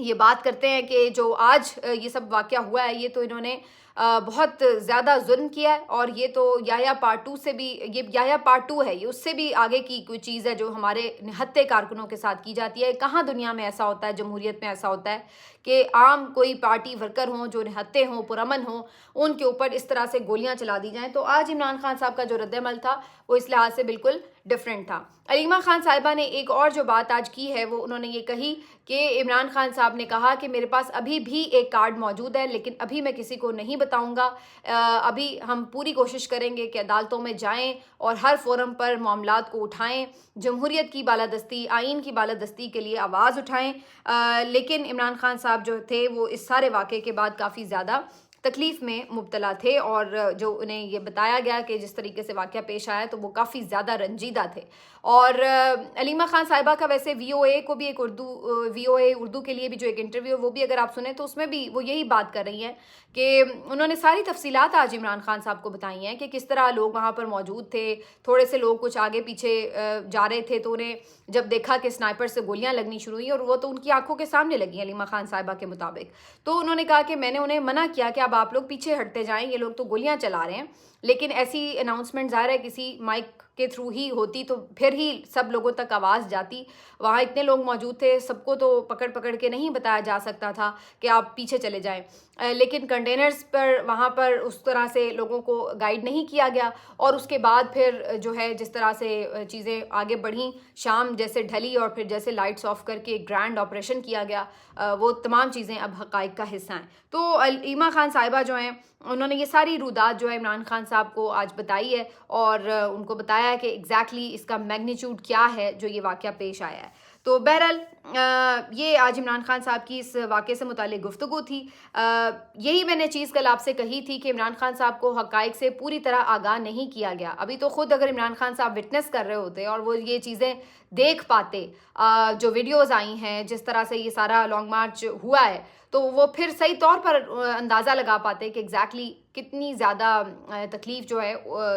یہ بات کرتے ہیں کہ جو آج یہ سب واقعہ ہوا ہے یہ تو انہوں نے بہت زیادہ ظلم کیا ہے، اور یہ تو یحییٰ پارٹ 2 سے بھی، یہ یحییٰ پارٹ 2 ہے، یہ اس سے بھی آگے کی کوئی چیز ہے جو ہمارے نہتے کارکنوں کے ساتھ کی جاتی ہے۔ کہاں دنیا میں ایسا ہوتا ہے، جمہوریت میں ایسا ہوتا ہے کہ عام کوئی پارٹی ورکر ہوں جو نہتے ہوں، پرامن ہوں، ان کے اوپر اس طرح سے گولیاں چلا دی جائیں۔ تو آج عمران خان صاحب کا جو رد عمل تھا وہ اس لحاظ سے بالکل ڈفرینٹ تھا۔ علیمہ خان صاحبہ نے ایک اور جو بات آج کی ہے وہ انہوں نے یہ کہی کہ عمران خان صاحب نے کہا کہ میرے پاس ابھی بھی ایک کارڈ موجود ہے، لیکن ابھی میں کسی کو نہیں بتاؤں گا، ابھی ہم پوری کوشش کریں گے کہ عدالتوں میں جائیں اور ہر فورم پر معاملات کو اٹھائیں، جمہوریت کی بالادستی، آئین کی بالادستی کے لیے آواز اٹھائیں۔ لیکن عمران خان صاحب جو تھے وہ اس سارے واقعے کے بعد کافی زیادہ تکلیف میں مبتلا تھے، اور جو انہیں یہ بتایا گیا کہ جس طریقے سے واقعہ پیش آیا تو وہ کافی زیادہ رنجیدہ تھے۔ اور علیمہ خان صاحبہ کا ویسے وی او اے کو بھی ایک وی او اے اردو کے لیے بھی جو ایک انٹرویو وہ بھی اگر آپ سنیں تو اس میں بھی وہ یہی بات کر رہی ہیں کہ انہوں نے ساری تفصیلات آج عمران خان صاحب کو بتائی ہیں کہ کس طرح لوگ وہاں پر موجود تھے، تھوڑے سے لوگ کچھ آگے پیچھے جا رہے تھے تو انہیں جب دیکھا کہ سنائپر سے گولیاں لگنی شروع ہوئی، اور وہ تو ان کی آنکھوں کے سامنے لگی علیمہ خان صاحبہ کے مطابق، تو انہوں نے کہا کہ میں نے انہیں منع کیا کہ اب آپ لوگ پیچھے ہٹتے جائیں، یہ لوگ تو گولیاں چلا رہے ہیں۔ لیکن ایسی اناؤنسمنٹ ظاہر ہے کسی مائک کے تھرو ہی ہوتی تو پھر ہی سب لوگوں تک آواز جاتی، وہاں اتنے لوگ موجود تھے، سب کو تو پکڑ کے نہیں بتایا جا سکتا تھا کہ آپ پیچھے چلے جائیں، لیکن کنٹینرز پر وہاں پر اس طرح سے لوگوں کو گائیڈ نہیں کیا گیا، اور اس کے بعد پھر جو ہے جس طرح سے چیزیں آگے بڑھیں، شام جیسے ڈھلی اور پھر جیسے لائٹس آف کر کے ایک گرینڈ آپریشن کیا گیا، وہ تمام چیزیں اب حقائق کا حصہ ہیں۔ تو علیمہ خان صاحبہ جو ہیں انہوں نے یہ ساری رودات جو ہے عمران خان صاحب کو آج بتائی ہے، اور ان کو بتایا ہے کہ ایگزیکٹلی اس کا میگنیچیوڈ کیا ہے جو یہ واقعہ پیش آیا ہے۔ تو بہرحال یہ آج عمران خان صاحب کی اس واقعے سے متعلق گفتگو تھی۔ یہی میں نے چیز کل آپ سے کہی تھی کہ عمران خان صاحب کو حقائق سے پوری طرح آگاہ نہیں کیا گیا۔ ابھی تو خود اگر عمران خان صاحب وٹنس کر رہے ہوتے اور وہ یہ چیزیں دیکھ پاتے، جو ویڈیوز آئی ہیں، جس طرح سے یہ سارا لانگ مارچ ہوا ہے، تو وہ پھر صحیح طور پر اندازہ لگا پاتے کہ ایگزیکٹلی کتنی زیادہ تکلیف جو ہے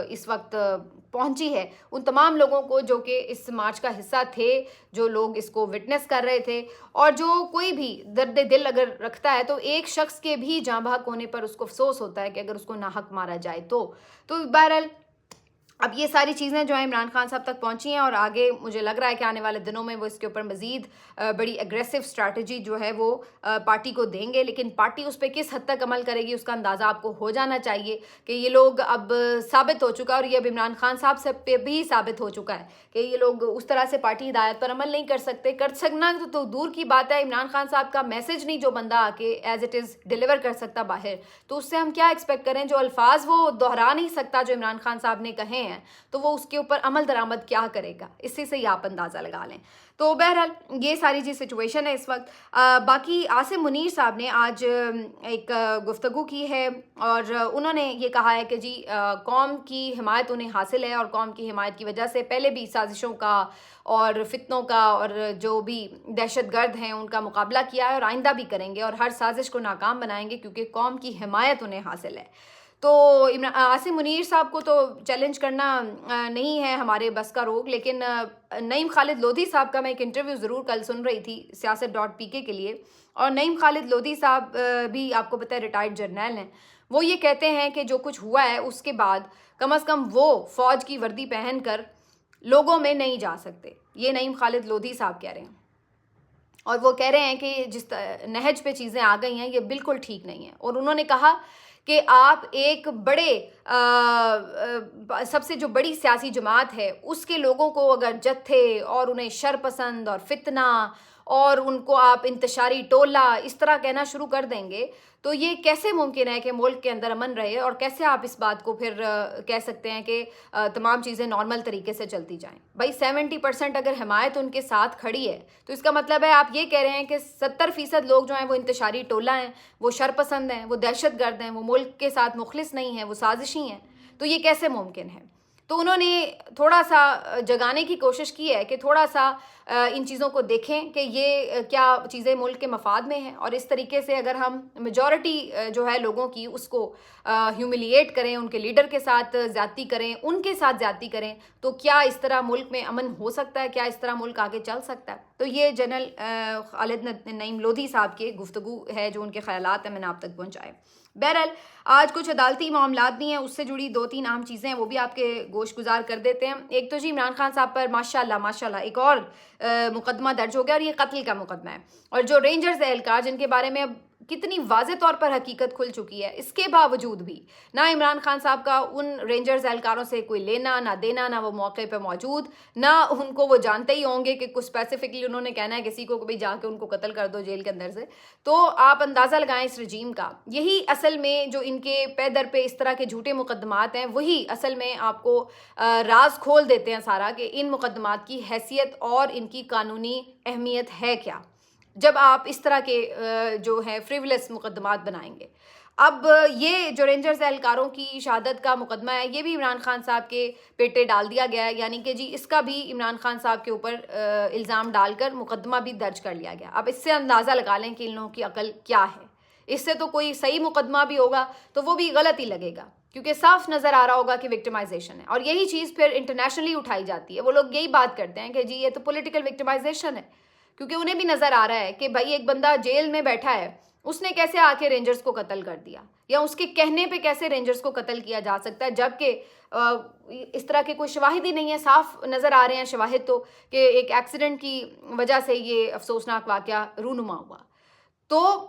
اس وقت پہنچی ہے ان تمام لوگوں کو جو کہ اس مارچ کا حصہ تھے، جو لوگ اس کو وٹنس کر رہے تھے، اور جو کوئی بھی درد دل اگر رکھتا ہے تو ایک شخص کے بھی جاں بحق ہونے پر اس کو افسوس ہوتا ہے کہ اگر اس کو ناحق مارا جائے تو بہرحال اب یہ ساری چیزیں جو ہیں عمران خان صاحب تک پہنچی ہیں، اور آگے مجھے لگ رہا ہے کہ آنے والے دنوں میں وہ اس کے اوپر مزید بڑی اگریسو اسٹریٹجی جو ہے وہ پارٹی کو دیں گے، لیکن پارٹی اس پہ کس حد تک عمل کرے گی اس کا اندازہ آپ کو ہو جانا چاہیے کہ یہ لوگ اب ثابت ہو چکا، اور یہ اب عمران خان صاحب سے پہ بھی ثابت ہو چکا ہے کہ یہ لوگ اس طرح سے پارٹی ہدایت پر عمل نہیں کر سکتے، کر سکنا تو دور کی بات ہے، عمران خان صاحب کا میسج نہیں جو بندہ آ کے ایز اٹ از ڈیلیور کر سکتا باہر، تو اس سے ہم کیا ایکسپیکٹ کریں؟ جو الفاظ وہ دہرا نہیں سکتا جو عمران خان صاحب نے کہے ہیں، تو وہ اس کے اوپر عمل درآمد کیا کرے گا؟ اسی سے ہی آپ اندازہ لگا لیں۔ تو بہرحال یہ ساری جی سچویشن ہے اس وقت۔ باقی عاصم منیر صاحب نے آج ایک گفتگو کی ہے، اور انہوں نے یہ کہا ہے کہ جی قوم کی حمایت انہیں حاصل ہے، اور قوم کی حمایت کی وجہ سے پہلے بھی سازشوں کا اور فتنوں کا اور جو بھی دہشت گرد ہیں ان کا مقابلہ کیا ہے، اور آئندہ بھی کریں گے، اور ہر سازش کو ناکام بنائیں گے کیونکہ قوم کی حمایت انہیں حاصل ہے۔ تو عاصم منیر صاحب کو تو چیلنج کرنا نہیں ہے ہمارے بس کا روگ، لیکن نعیم خالد لودھی صاحب کا میں ایک انٹرویو ضرور کل سن رہی تھی سیاست.pk کے لیے، اور نعیم خالد لودھی صاحب بھی آپ کو پتہ ہے ریٹائرڈ جرنیل ہیں، وہ یہ کہتے ہیں کہ جو کچھ ہوا ہے اس کے بعد کم از کم وہ فوج کی وردی پہن کر لوگوں میں نہیں جا سکتے، یہ نعیم خالد لودھی صاحب کہہ رہے ہیں، اور وہ کہہ رہے ہیں کہ جس نہج پہ چیزیں آ گئی ہیں یہ بالکل ٹھیک نہیں ہے، اور انہوں نے کہا کہ آپ ایک بڑے سب سے جو بڑی سیاسی جماعت ہے اس کے لوگوں کو اگر جتھے اور انہیں شر پسند اور فتنہ اور ان کو آپ انتشاری ٹولہ اس طرح کہنا شروع کر دیں گے تو یہ کیسے ممکن ہے کہ ملک کے اندر امن رہے، اور کیسے آپ اس بات کو پھر کہہ سکتے ہیں کہ تمام چیزیں نارمل طریقے سے چلتی جائیں؟ بھائی 70% اگر حمایت ان کے ساتھ کھڑی ہے تو اس کا مطلب ہے آپ یہ کہہ رہے ہیں کہ 70% لوگ جو ہیں وہ انتشاری ٹولہ ہیں، وہ شر پسند ہیں، وہ دہشت گرد ہیں، وہ ملک کے ساتھ مخلص نہیں ہیں، وہ سازشی ہیں، تو یہ کیسے ممکن ہے؟ تو انہوں نے تھوڑا سا جگانے کی کوشش کی ہے کہ تھوڑا سا ان چیزوں کو دیکھیں کہ یہ کیا چیزیں ملک کے مفاد میں ہیں، اور اس طریقے سے اگر ہم میجورٹی جو ہے لوگوں کی اس کو ہیوملیٹ کریں، ان کے لیڈر کے ساتھ زیادتی کریں، ان کے ساتھ زیادتی کریں، تو کیا اس طرح ملک میں امن ہو سکتا ہے؟ کیا اس طرح ملک آگے چل سکتا ہے؟ تو تو یہ جنرل خالد نعیم لودھی صاحب کی گفتگو ہے جو ان کے خیالات ہیں میں نے آپ تک پہنچائے. بہرحال آج کچھ عدالتی معاملات بھی ہیں, اس سے جڑی 2-3 اہم چیزیں ہیں وہ بھی آپ کے گوش گزار کر دیتے ہیں. ایک تو جی عمران خان صاحب پر ماشاءاللہ ایک اور مقدمہ درج ہو گیا اور یہ قتل کا مقدمہ ہے. اور جو رینجرز اہلکار جن کے بارے میں اب کتنی واضح طور پر حقیقت کھل چکی ہے, اس کے باوجود بھی نہ عمران خان صاحب کا ان رینجرز اہلکاروں سے کوئی لینا نہ دینا, نہ وہ موقع پہ موجود, نہ ان کو وہ جانتے ہی ہوں گے کہ کچھ اسپیسیفکلی انہوں نے کہنا ہے کسی کو بھی جا کے ان کو قتل کر دو جیل کے اندر سے. تو آپ اندازہ لگائیں اس رجیم کا. یہی اصل میں جو ان کے پے در پہ اس طرح کے جھوٹے مقدمات ہیں وہی اصل میں آپ کو راز کھول دیتے ہیں سارا کہ ان مقدمات کی حیثیت اور ان کی قانونی اہمیت ہے کیا جب آپ اس طرح کے جو ہے فریولس مقدمات بنائیں گے. اب یہ جو رینجرز اہلکاروں کی شہادت کا مقدمہ ہے یہ بھی عمران خان صاحب کے پیٹے ڈال دیا گیا ہے, یعنی کہ جی اس کا بھی عمران خان صاحب کے اوپر الزام ڈال کر مقدمہ بھی درج کر لیا گیا. اب اس سے اندازہ لگا لیں کہ ان لوگوں کی عقل کیا ہے. اس سے تو کوئی صحیح مقدمہ بھی ہوگا تو وہ بھی غلط ہی لگے گا کیونکہ صاف نظر آ رہا ہوگا کہ وکٹمائزیشن ہے. اور یہی چیز پھر انٹرنیشنلی اٹھائی جاتی ہے. وہ لوگ یہی بات کرتے ہیں کہ جی یہ تو پولیٹیکل وکٹمائزیشن ہے, کیونکہ انہیں بھی نظر آ رہا ہے کہ بھائی ایک بندہ جیل میں بیٹھا ہے, اس نے کیسے آ کے رینجرز کو قتل کر دیا, یا اس کے کہنے پہ کیسے رینجرز کو قتل کیا جا سکتا ہے جبکہ اس طرح کے کوئی شواہد ہی نہیں ہے. صاف نظر آ رہے ہیں شواہد تو کہ ایک ایکسیڈنٹ کی وجہ سے یہ افسوسناک واقعہ رونما ہوا. تو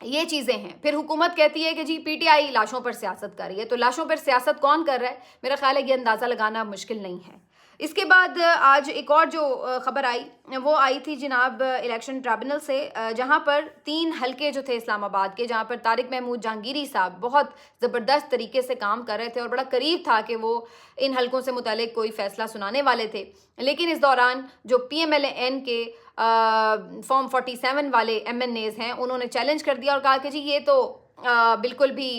یہ چیزیں ہیں. پھر حکومت کہتی ہے کہ جی پی ٹی آئی لاشوں پر سیاست کر رہی ہے. تو لاشوں پر سیاست کون کر رہا ہے, میرا خیال ہے یہ اندازہ لگانا مشکل نہیں ہے. اس کے بعد آج ایک اور جو خبر آئی وہ آئی تھی جناب الیکشن ٹریبونل سے, جہاں پر 3 حلقے جو تھے اسلام آباد کے, جہاں پر طارق محمود جہانگیری صاحب بہت زبردست طریقے سے کام کر رہے تھے اور بڑا قریب تھا کہ وہ ان حلقوں سے متعلق کوئی فیصلہ سنانے والے تھے. لیکن اس دوران جو پی ایم ایل این کے فارم 47 والے ایم این ایز ہیں انہوں نے چیلنج کر دیا اور کہا کہ جی یہ تو بالکل بھی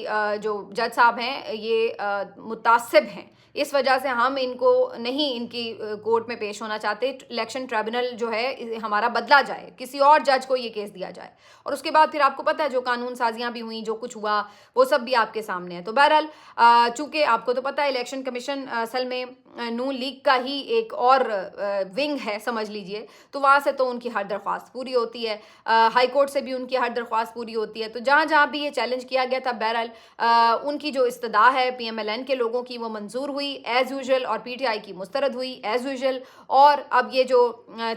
جو جج صاحب ہیں یہ متعصب ہیں, اس وجہ سے ہم ان کو نہیں ان کی کورٹ میں پیش ہونا چاہتے. الیکشن ٹریبونل جو ہے ہمارا بدلا جائے, کسی اور جج کو یہ کیس دیا جائے. اور اس کے بعد پھر آپ کو پتہ ہے جو قانون سازیاں بھی ہوئیں, جو کچھ ہوا وہ سب بھی آپ کے سامنے ہے. تو بہرحال چونکہ آپ کو تو پتہ ہے الیکشن کمیشن اصل میں نون لیگ کا ہی ایک اور ونگ ہے سمجھ لیجئے, تو وہاں سے تو ان کی ہر درخواست پوری ہوتی ہے, ہائی کورٹ سے بھی ان کی ہر درخواست پوری ہوتی ہے. تو جہاں جہاں بھی یہ چیلنج کیا گیا تھا بہرحال ان کی جو استدعا ہے پی ایم ایل این کے لوگوں کی وہ منظور ہوئی ایز یوزول اور پی ٹی آئی کی مسترد ہوئی ایز یوزول. اور اب یہ جو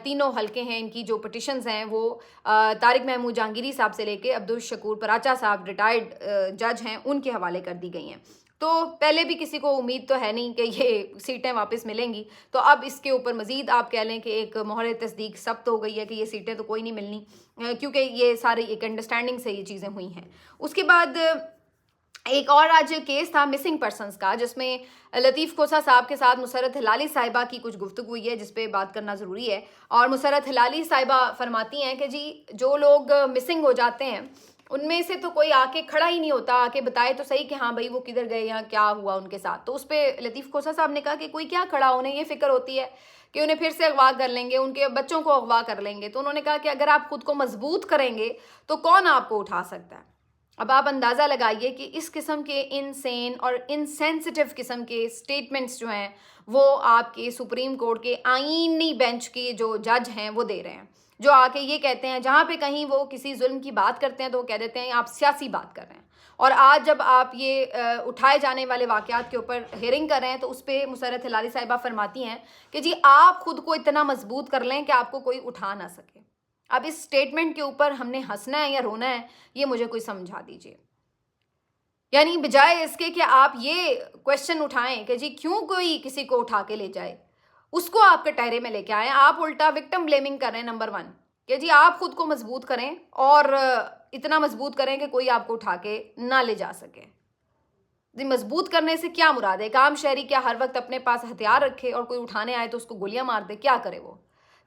تینوں حلقے ہیں ان کی جو پٹیشنز ہیں وہ طارق محمود جہانگیری صاحب سے لے کے عبدالشکور پراچا صاحب ریٹائرڈ جج ہیں ان کے حوالے کر دی گئی ہیں. تو پہلے بھی کسی کو امید تو ہے نہیں کہ یہ سیٹیں واپس ملیں گی, تو اب اس کے اوپر مزید آپ کہہ لیں کہ ایک مہر تصدیق ثبت ہو گئی ہے کہ یہ سیٹیں تو کوئی نہیں ملنی, کیونکہ یہ ساری ایک انڈرسٹینڈنگ سے یہ چیزیں ہوئی ہیں. اس کے بعد ایک اور آج کیس تھا مسنگ پرسنز کا, جس میں لطیف کوسا صاحب کے ساتھ مسرت ہلالی صاحبہ کی کچھ گفتگو ہوئی ہے جس پہ بات کرنا ضروری ہے. اور مسرت ہلالی صاحبہ فرماتی ہیں کہ جی جو لوگ مسنگ ہو جاتے ہیں ان میں سے تو کوئی آ کے کھڑا ہی نہیں ہوتا, آ کے بتائے تو صحیح کہ ہاں بھائی وہ کدھر گئے یا کیا ہوا ان کے ساتھ. تو اس پہ لطیف کوسا صاحب نے کہا کہ کوئی کیا کھڑا, انہیں یہ فکر ہوتی ہے کہ انہیں پھر سے اغوا کر لیں گے, ان کے بچوں کو اغوا کر لیں گے. تو انہوں نے کہا کہ اگر آپ خود کو مضبوط کریں گے تو کون آپ کو اٹھا سکتا ہے. اب آپ اندازہ لگائیے کہ اس قسم کے انسین اور انسینسٹیو قسم کے سٹیٹمنٹس جو ہیں وہ آپ کے سپریم کورٹ کے آئینی بینچ کے جو جج ہیں وہ دے رہے ہیں, جو آ کے یہ کہتے ہیں جہاں پہ کہیں وہ کسی ظلم کی بات کرتے ہیں تو وہ کہہ دیتے ہیں آپ سیاسی بات کر رہے ہیں. اور آج جب آپ یہ اٹھائے جانے والے واقعات کے اوپر ہیئرنگ کر رہے ہیں تو اس پہ مسرت ہلالی صاحبہ فرماتی ہیں کہ جی آپ خود کو اتنا مضبوط کر لیں کہ آپ کو کوئی اٹھا نہ سکے. اب اس سٹیٹمنٹ کے اوپر ہم نے ہنسنا ہے یا رونا ہے یہ مجھے کوئی سمجھا دیجئے. یعنی بجائے اس کے کہ آپ یہ کویشچن اٹھائیں کہ جی کیوں کوئی کسی کو اٹھا کے لے جائے, اس کو آپ کے ٹہرے میں لے کے آئیں. آپ الٹا وکٹم بلیمنگ کر رہے ہیں. نمبر 1 کہ جی آپ خود کو مضبوط کریں اور اتنا مضبوط کریں کہ کوئی آپ کو اٹھا کے نہ لے جا سکے. جی مضبوط کرنے سے کیا مراد ہے؟ ایک عام شہری کیا ہر وقت اپنے پاس ہتھیار رکھے اور کوئی اٹھانے آئے تو اس کو گولیاں مار دے؟ کیا کرے وہ؟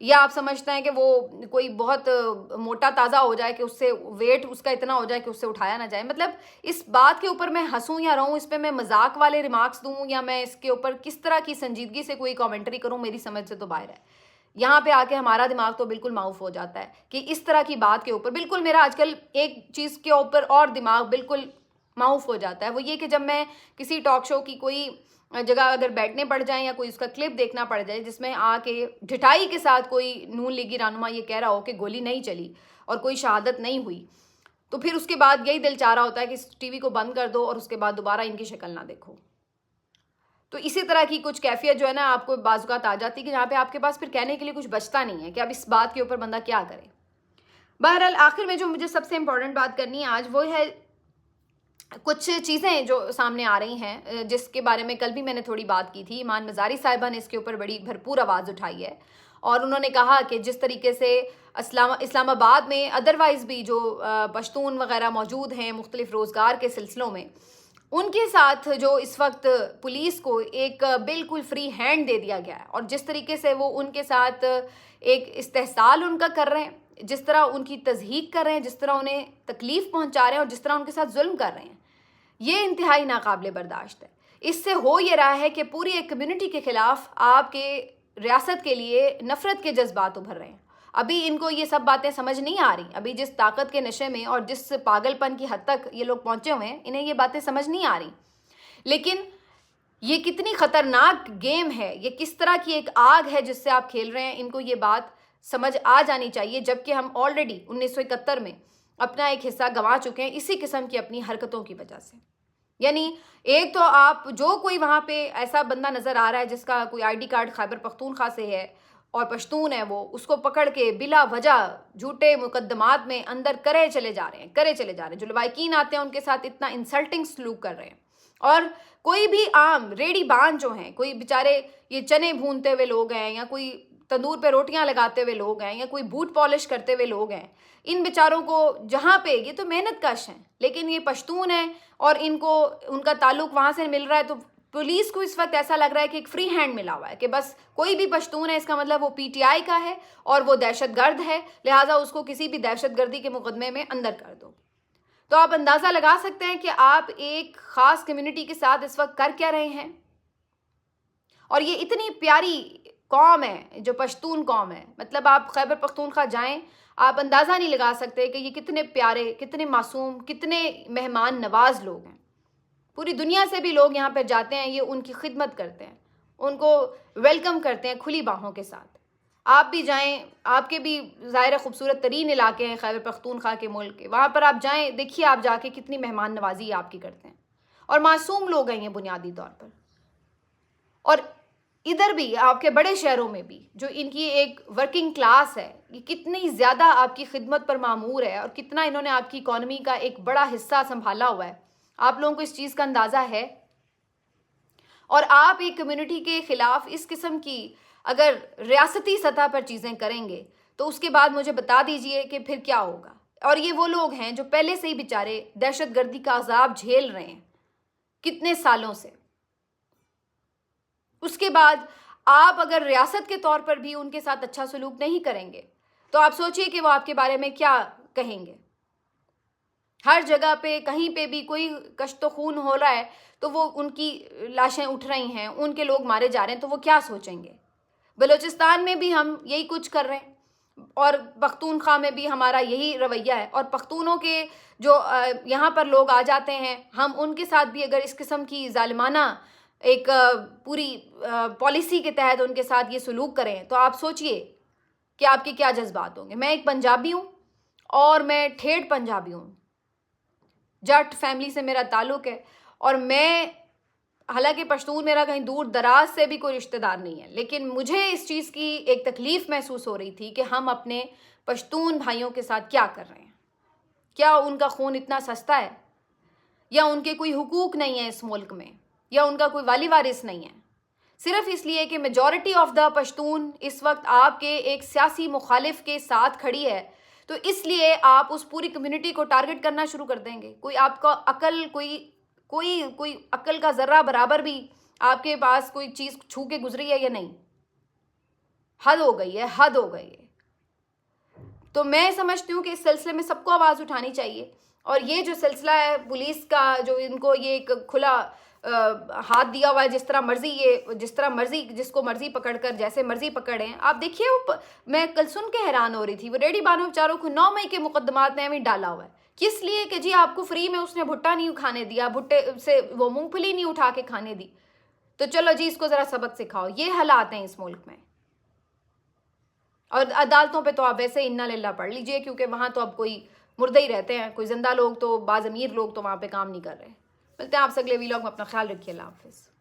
یا آپ سمجھتے ہیں کہ وہ کوئی بہت موٹا تازہ ہو جائے کہ اس سے ویٹ اس کا اتنا ہو جائے کہ اس سے اٹھایا نہ جائے؟ مطلب اس بات کے اوپر میں ہنسوں یا رہوں, اس پہ میں مذاق والے ریمارکس دوں یا میں اس کے اوپر کس طرح کی سنجیدگی سے کوئی کامنٹری کروں, میری سمجھ سے تو باہر ہے. یہاں پہ آ کے ہمارا دماغ تو بالکل معاف ہو جاتا ہے کہ اس طرح کی بات کے اوپر بالکل میرا آج کل ایک چیز کے اوپر اور دماغ بالکل معاف ہو جاتا ہے, وہ یہ کہ جب میں کسی ٹاک شو کی کوئی جگہ اگر بیٹھنے پڑ جائیں یا کوئی اس کا کلپ دیکھنا پڑ جائے جس میں آ کے ڈھٹائی کے ساتھ کوئی نون لیگی رہنما یہ کہہ رہا ہو کہ گولی نہیں چلی اور کوئی شہادت نہیں ہوئی، تو پھر اس کے بعد یہی دل چاہ رہا ہوتا ہے کہ اس ٹی وی کو بند کر دو اور اس کے بعد دوبارہ ان کی شکل نہ دیکھو. تو اسی طرح کی کچھ کیفیت جو ہے نا آپ کو بعض اوقات آ جاتی ہے کہ جہاں پہ آپ کے پاس پھر کہنے کے لیے کچھ بچتا نہیں ہے کہ اب اس بات کے اوپر بندہ کیا کرے. بہرحال آخر میں جو مجھے سب سے امپورٹنٹ بات کرنی ہے آج وہ ہے کچھ چیزیں جو سامنے آ رہی ہیں جس کے بارے میں کل بھی میں نے تھوڑی بات کی تھی. ایمان مزاری صاحبہ نے اس کے اوپر بڑی بھرپور آواز اٹھائی ہے اور انہوں نے کہا کہ جس طریقے سے اسلام آباد میں ادروائز بھی جو پشتون وغیرہ موجود ہیں مختلف روزگار کے سلسلوں میں، ان کے ساتھ جو اس وقت پولیس کو ایک بالکل فری ہینڈ دے دیا گیا ہے اور جس طریقے سے وہ ان کے ساتھ ایک استحصال ان کا کر رہے ہیں، جس طرح ان کی تضحیق کر رہے ہیں، جس طرح انہیں تکلیف پہنچا رہے ہیں اور جس طرح ان کے ساتھ ظلم کر رہے ہیں، یہ انتہائی ناقابل برداشت ہے. اس سے ہو یہ رہا ہے کہ پوری ایک کمیونٹی کے خلاف آپ کے ریاست کے لیے نفرت کے جذبات ابھر رہے ہیں. ابھی ان کو یہ سب باتیں سمجھ نہیں آ رہی. ابھی جس طاقت کے نشے میں اور جس پاگل پن کی حد تک یہ لوگ پہنچے ہوئے ہیں انہیں یہ باتیں سمجھ نہیں آ رہی. لیکن یہ کتنی خطرناک گیم ہے، یہ کس طرح کی ایک آگ ہے جس سے آپ کھیل رہے ہیں، ان کو یہ بات سمجھ آ جانی چاہیے. جبکہ ہم آلریڈی 1971 میں اپنا ایک حصہ گنوا چکے ہیں اسی قسم کی اپنی حرکتوں کی وجہ سے. یعنی ایک تو آپ جو کوئی وہاں پہ ایسا بندہ نظر آ رہا ہے جس کا کوئی I D card Khyber Pakhtunkhwa سے ہے اور پشتون ہے، وہ اس کو پکڑ کے بلا وجہ جھوٹے مقدمات میں اندر کرے چلے جا رہے ہیں. جو لوائقین آتے ہیں ان کے ساتھ اتنا انسلٹنگ سلوک کر رہے ہیں. اور کوئی بھی عام ریڑی بان جو ہیں، کوئی بیچارے یہ چنے بھونتے ہوئے لوگ ہیں یا کوئی تندور پہ روٹیاں لگاتے ہوئے لوگ ہیں یا کوئی بوٹ پالش کرتے ہوئے لوگ ہیں، ان بیچاروں کو جہاں پہ یہ تو محنت کش ہیں لیکن یہ پشتون ہیں اور ان کو ان کا تعلق وہاں سے مل رہا ہے، تو پولیس کو اس وقت ایسا لگ رہا ہے کہ ایک فری ہینڈ ملا ہوا ہے کہ بس کوئی بھی پشتون ہے اس کا مطلب وہ پی ٹی آئی کا ہے اور وہ دہشت گرد ہے، لہٰذا اس کو کسی بھی دہشت گردی کے مقدمے میں اندر کر دو. تو آپ اندازہ لگا سکتے ہیں کہ آپ ایک خاص کمیونٹی کے ساتھ اس وقت کر کیا رہے ہیں. اور یہ اتنی پیاری قوم ہے جو پشتون قوم ہے، مطلب آپ خیبر پختونخوا جائیں آپ اندازہ نہیں لگا سکتے کہ یہ کتنے پیارے، کتنے معصوم، کتنے مہمان نواز لوگ ہیں. پوری دنیا سے بھی لوگ یہاں پہ جاتے ہیں، یہ ان کی خدمت کرتے ہیں، ان کو ویلکم کرتے ہیں کھلی باہوں کے ساتھ. آپ بھی جائیں، آپ کے بھی ظاہر خوبصورت ترین علاقے ہیں خیبر پختونخوا کے ملک کے، وہاں پر آپ جائیں، دیکھیے آپ جا کے کتنی مہمان نوازی آپ کی کرتے ہیں اور معصوم لوگ ہیں یہ بنیادی طور پر. اور ادھر بھی آپ کے بڑے شہروں میں بھی جو ان کی ایک ورکنگ کلاس ہے، یہ کتنی زیادہ آپ کی خدمت پر معمور ہے اور کتنا انہوں نے آپ کی اکانومی کا ایک بڑا حصہ سنبھالا ہوا ہے. آپ لوگوں کو اس چیز کا اندازہ ہے. اور آپ ایک کمیونٹی کے خلاف اس قسم کی اگر ریاستی سطح پر چیزیں کریں گے تو اس کے بعد مجھے بتا دیجئے کہ پھر کیا ہوگا. اور یہ وہ لوگ ہیں جو پہلے سے ہی بیچارے دہشت گردی کا عذاب جھیل رہے ہیں کتنے سالوں سے. اس کے بعد آپ اگر ریاست کے طور پر بھی ان کے ساتھ اچھا سلوک نہیں کریں گے تو آپ سوچئے کہ وہ آپ کے بارے میں کیا کہیں گے. ہر جگہ پہ کہیں پہ بھی کوئی کشت و خون ہو رہا ہے تو وہ ان کی لاشیں اٹھ رہی ہیں، ان کے لوگ مارے جا رہے ہیں تو وہ کیا سوچیں گے. بلوچستان میں بھی ہم یہی کچھ کر رہے ہیں اور پختونخوا میں بھی ہمارا یہی رویہ ہے. اور پختونوں کے جو یہاں پر لوگ آ جاتے ہیں ہم ان کے ساتھ بھی اگر اس قسم کی ظالمانہ ایک پوری پالیسی کے تحت ان کے ساتھ یہ سلوک کریں تو آپ سوچئے کہ آپ کے کیا جذبات ہوں گے. میں ایک پنجابی ہوں اور میں ٹھیٹھ پنجابی ہوں، جٹ فیملی سے میرا تعلق ہے اور میں حالانکہ پشتون میرا کہیں دور دراز سے بھی کوئی رشتہ دار نہیں ہے، لیکن مجھے اس چیز کی ایک تکلیف محسوس ہو رہی تھی کہ ہم اپنے پشتون بھائیوں کے ساتھ کیا کر رہے ہیں. کیا ان کا خون اتنا سستا ہے یا ان کے کوئی حقوق نہیں ہیں اس ملک میں یا ان کا کوئی والی وارث نہیں ہے؟ صرف اس لیے کہ میجورٹی آف دا پشتون اس وقت آپ کے ایک سیاسی مخالف کے ساتھ کھڑی ہے تو اس لیے آپ اس پوری کمیونٹی کو ٹارگٹ کرنا شروع کر دیں گے. کوئی آپ کا عقل کوئی عقل کا ذرہ برابر بھی آپ کے پاس کوئی چیز چھو کے گزری ہے یا نہیں؟ حد ہو گئی ہے، حد ہو گئی ہے. تو میں سمجھتی ہوں کہ اس سلسلے میں سب کو آواز اٹھانی چاہیے. اور یہ جو سلسلہ ہے پولیس کا جو ان کو یہ ایک کھلا ہاتھ دیا ہوا ہے، جس طرح مرضی جس کو مرضی پکڑ کر جیسے مرضی پکڑیں. آپ دیکھیے میں کل سن کے حیران ہو رہی تھی، وہ ریڈی بانو بیچاروں کو 9 مئی کے مقدمات میں ہمیں ڈالا ہوا ہے. کس لیے کہ جی آپ کو فری میں اس نے بھٹا نہیں کھانے دیا، بھٹے سے وہ مونگ پھلی نہیں اٹھا کے کھانے دی. تو چلو جی اس کو ذرا سبق سکھاؤ. یہ حالات ہیں اس ملک میں. اور عدالتوں پہ تو آپ ویسے انا للہ پڑھ لیجئے کیونکہ وہاں تو اب کوئی مردے ہی رہتے ہیں, کوئی زندہ لوگ تو بعض امیر لوگ تو وہاں پہ کام نہیں کر رہے. ملتے ہیں آپ سے اگلے ویلاگ میں, اپنا خیال رکھیے, اللہ حافظ.